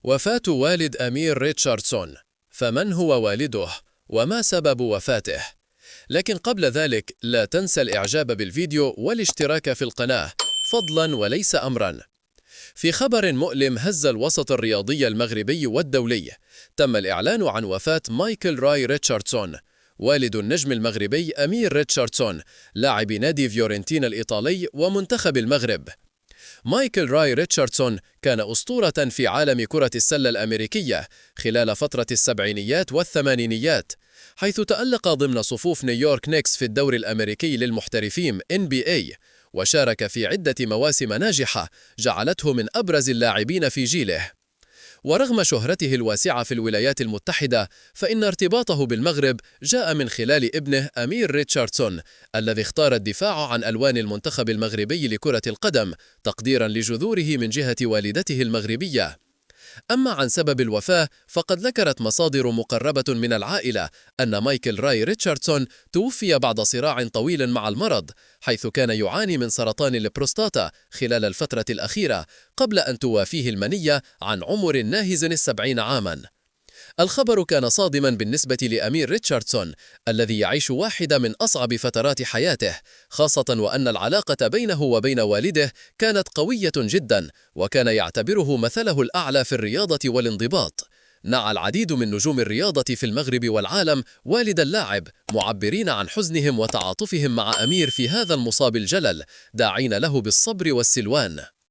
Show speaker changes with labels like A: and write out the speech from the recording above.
A: وفاة والد أمير ريتشاردسون. فمن هو والده؟ وما سبب وفاته؟ لكن قبل ذلك لا تنسى الإعجاب بالفيديو والاشتراك في القناة فضلاً وليس أمراً. في خبر مؤلم هز الوسط الرياضي المغربي والدولي، تم الإعلان عن وفاة مايكل راي ريتشاردسون، والد النجم المغربي أمير ريتشاردسون، لاعب نادي فيورنتينا الإيطالي ومنتخب المغرب. مايكل راي ريتشاردسون كان أسطورة في عالم كرة السلة الأمريكية خلال فترة السبعينيات والثمانينيات، حيث تألق ضمن صفوف نيويورك نيكس في الدوري الأمريكي للمحترفين NBA، وشارك في عدة مواسم ناجحة جعلته من أبرز اللاعبين في جيله. ورغم شهرته الواسعة في الولايات المتحدة، فإن ارتباطه بالمغرب جاء من خلال ابنه أمير ريتشاردسون، الذي اختار الدفاع عن ألوان المنتخب المغربي لكرة القدم تقديرا لجذوره من جهة والدته المغربية. أما عن سبب الوفاة، فقد ذكرت مصادر مقربة من العائلة أن مايكل راي ريتشاردسون توفي بعد صراع طويل مع المرض، حيث كان يعاني من سرطان البروستاتا خلال الفترة الأخيرة قبل أن توافيه المنية عن عمر ناهز 70 عاماً. الخبر كان صادما بالنسبة لأمير ريتشاردسون، الذي يعيش واحدة من أصعب فترات حياته، خاصة وأن العلاقة بينه وبين والده كانت قوية جدا، وكان يعتبره مثله الأعلى في الرياضة والانضباط. نعى العديد من نجوم الرياضة في المغرب والعالم والد اللاعب، معبرين عن حزنهم وتعاطفهم مع أمير في هذا المصاب الجلل، داعين له بالصبر والسلوان.